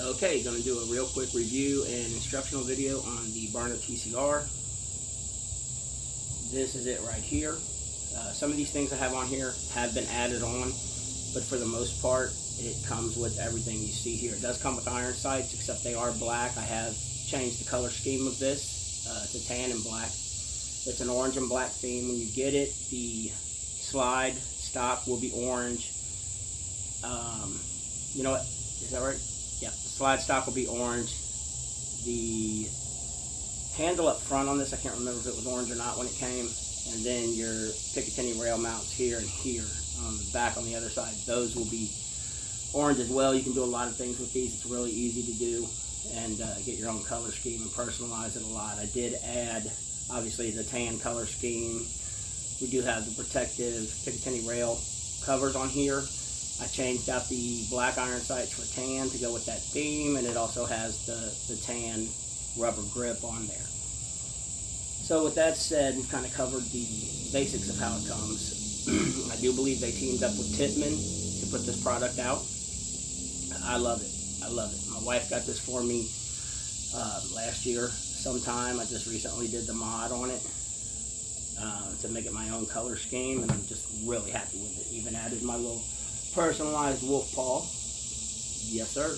Okay, going to do a real quick review and instructional video on the Byrna TCR. This is it right here. Some of these things I have on here have been added on, but for the most part, it comes with everything you see here. It does come with iron sights, except they are black. I have changed the color scheme of this to tan and black. It's an orange and black theme. When you get it, the slide stock will be orange. You know what? Is that right? Yeah, the slide stock will be orange. The handle up front on this, I can't remember if it was orange or not when it came. And then your Picatinny rail mounts here and here on the back on the other side, those will be orange as well. You can do a lot of things with these. It's really easy to do and get your own color scheme and personalize it a lot. I did add, obviously, the tan color scheme. We do have the protective Picatinny rail covers on here. I changed out the black iron sights for tan to go with that theme, and it also has the tan rubber grip on there. So with that said, we've kind of covered the basics of how it comes. I do believe they teamed up with Tippmann to put this product out. I love it. I love it. My wife got this for me last year sometime. I just recently did the mod on it to make it my own color scheme, and I'm just really happy with it. Even added my little personalized wolf paw. Yes, sir.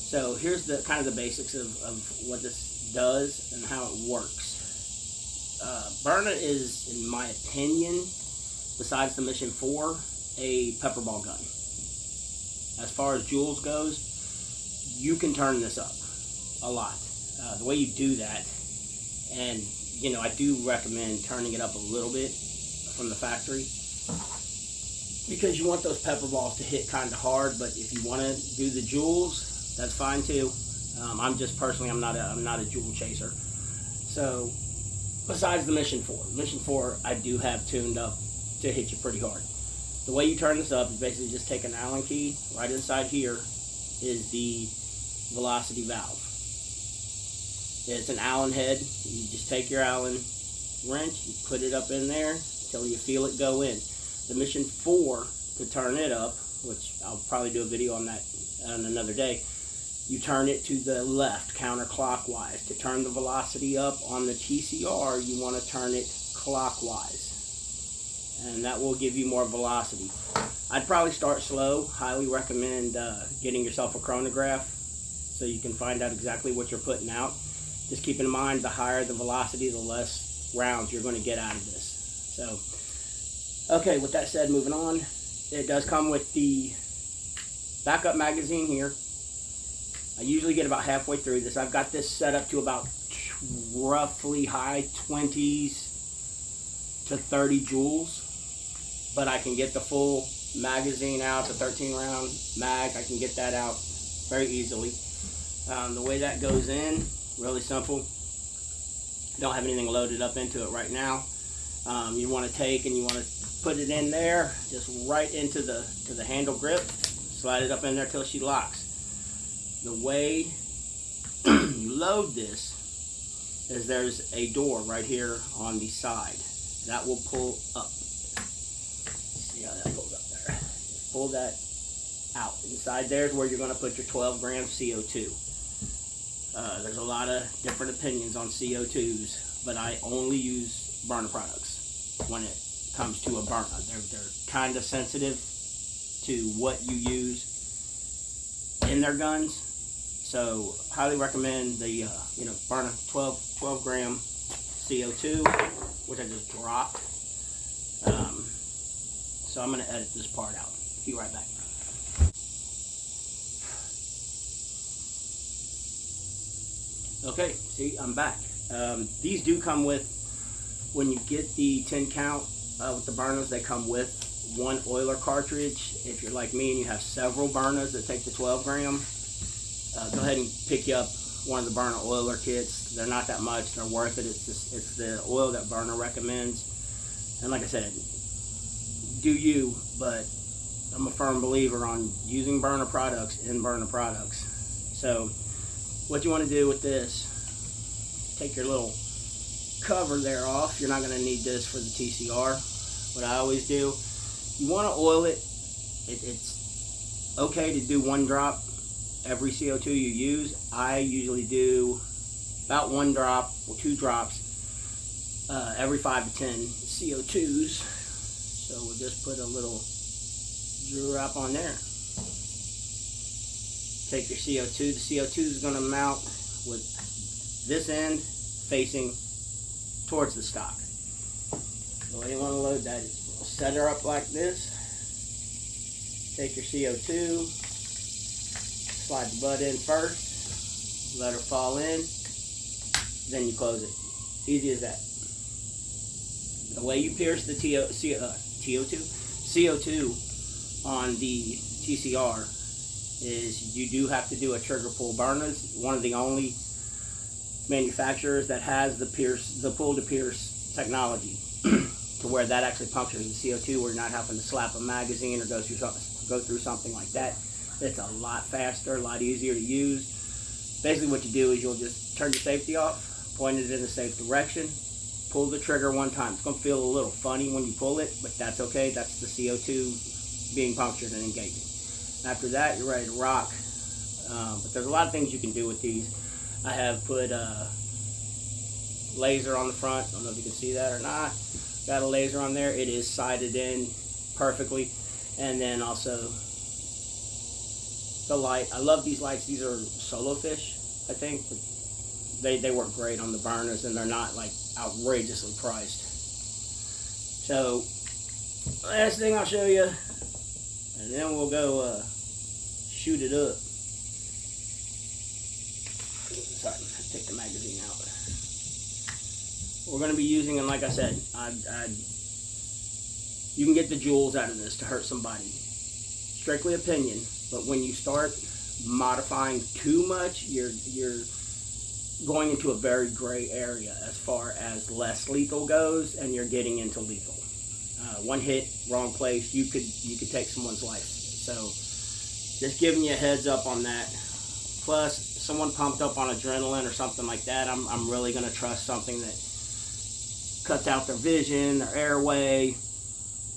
So here's the kind of the basics of what this does and how it works. Byrna is, in my opinion, besides the Mission 4, a pepper ball gun. As far as joules goes, you can turn this up a lot. The way you do that, and you know, I do recommend turning it up a little bit from the factory, because you want those pepper balls to hit kind of hard. But if you want to do the joules, that's fine too. I'm just personally, I'm not a joule chaser. So besides the Mission 4 I do have tuned up to hit you pretty hard. The way you turn this up is basically just take an Allen key. Right inside here is the velocity valve. It's an Allen head. You just take your Allen wrench, you put it up in there until you feel it go in. The Mission 4, to turn it up, which I'll probably do a video on that on another day, you turn it to the left counterclockwise. To turn the velocity up on the TCR, you want to turn it clockwise, and that will give you more velocity. I'd probably start slow. Highly recommend getting yourself a chronograph so you can find out exactly what you're putting out. Just keep in mind, the higher the velocity, the less rounds you're going to get out of this. So, okay, with that said, moving on. It does come with the backup magazine here. I usually get about halfway through this. I've got this set up to about roughly high 20s to 30 joules, but I can get the full magazine out, the 13 round mag. I can get that out very easily. The way that goes in, really simple. Don't have anything loaded up into it right now. You want to take and you want to put it in there, just right into the handle grip. Slide it up in there till she locks. The way you load this is there's a door right here on the side that will pull up. See how that pulls up there? Just pull that out. Inside there is where you're going to put your 12 gram CO2. There's a lot of different opinions on CO2s, but I only use Byrna products when it comes to a Byrna. They're kind of sensitive to what you use in their guns. So highly recommend the Byrna 12 gram CO2, which I just dropped. So I'm going to edit this part out. Be right back. Okay, see, I'm back. These do come with, when you get the 10 count with the Byrnas, they come with one oiler cartridge. If you're like me and you have several Byrnas that take the 12 gram, go ahead and pick you up one of the Byrna oiler kits. They're not that much. They're worth it. It's the oil that Byrna recommends. And like I said, do you, but I'm a firm believer on using Byrna products in Byrna products. So what you want to do with this, take your little cover there off. You're not going to need this for the TCR. What I always do, you want to oil it. It's okay to do 1 drop every CO2 you use. I usually do about 1 drop or 2 drops every 5 to 10 CO2s. So we'll just put a little drop on there. Take your CO2. The CO2 is going to mount with this end facing towards the stock. The way you want to load that is set her up like this. Take your CO2, slide the butt in first, let her fall in, then you close it. Easy as that. The way you pierce the CO2 on the TCR is you do have to do a trigger pull. Byrna's one of the only manufacturers that has the pull to pierce technology to where that actually punctures the CO2, where you're not having to slap a magazine or go through something like that. It's a lot faster, a lot easier to use. Basically what you do is you'll just turn your safety off, point it in the safe direction, pull the trigger 1 time. It's going to feel a little funny when you pull it, but that's okay. That's the CO2 being punctured and engaging. After that, you're ready to rock. But there's a lot of things you can do with these. I have put a laser on the front. I don't know if you can see that or not. Got a laser on there. It is sighted in perfectly. And then also the light. I love these lights. These are Solo Fish, I think. But they work great on the Byrnas, and they're not like outrageously priced. So last thing I'll show you, and then we'll go shoot it up. Sorry, take the magazine out. We're going to be using, and like I said, you can get the joules out of this to hurt somebody. Strictly opinion, but when you start modifying too much, you're going into a very gray area as far as less lethal goes, and you're getting into lethal. 1 hit, wrong place, you could take someone's life. So just giving you a heads up on that. Plus, someone pumped up on adrenaline or something like that, I'm really going to trust something that cuts out their vision, their airway,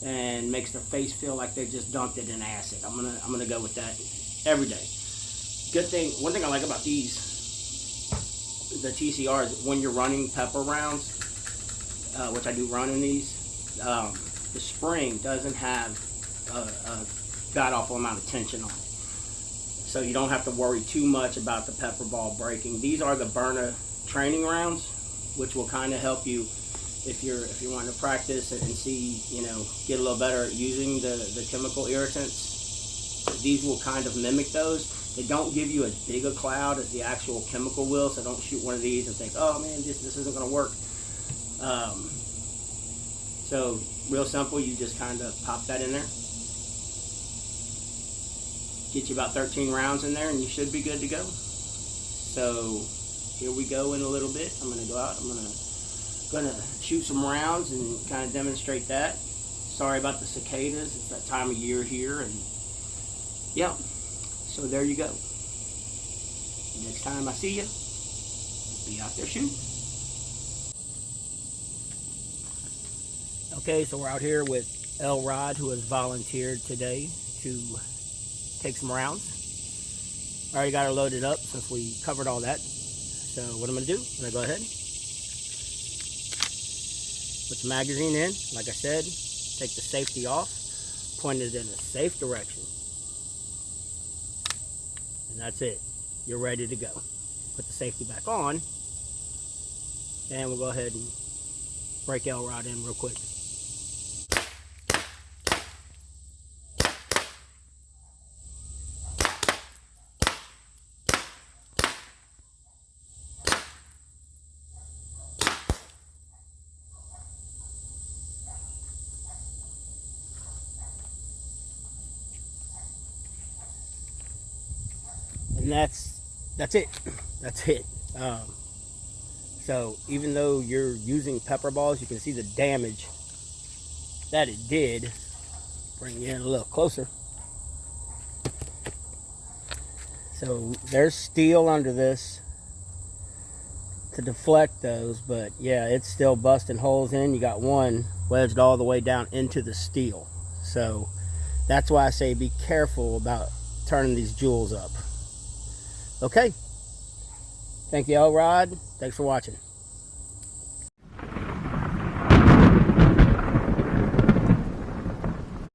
and makes their face feel like they just dumped it in acid. I'm gonna go with that every day. Good thing, one thing I like about these, the TCRs, when you're running pepper rounds, which I do run in these, the spring doesn't have a god-awful amount of tension on it. So you don't have to worry too much about the pepper ball breaking. These are the Byrna training rounds, which will kind of help you if you're wanting to practice and see, get a little better at using the chemical irritants. These will kind of mimic those. They don't give you as big a cloud as the actual chemical will, so don't shoot one of these and think, oh man, this isn't going to work. So real simple, you just kind of pop that in there. Get you about 13 rounds in there and you should be good to go. So here we go in a little bit. I'm going to go out. I'm going to shoot some rounds and kind of demonstrate that. Sorry about the cicadas. It's that time of year here. And yeah, so there you go. Next time I see you, be out there shooting. Okay, so we're out here with L. Rod, who has volunteered today to take some rounds. I already got her loaded up since we covered all that. So what I'm going to do, I'm going to go ahead, put the magazine in, like I said, take the safety off, point it in a safe direction, and that's it. You're ready to go. Put the safety back on, and we'll go ahead and break L Rod in real quick. And that's it. That's it. So even though you're using pepper balls, you can see the damage that it did. Bring you in a little closer. So there's steel under this to deflect those, but yeah, it's still busting holes in. You got one wedged all the way down into the steel. So that's why I say be careful about turning these joules up. Okay. Thank you, L-Rod. Thanks for watching.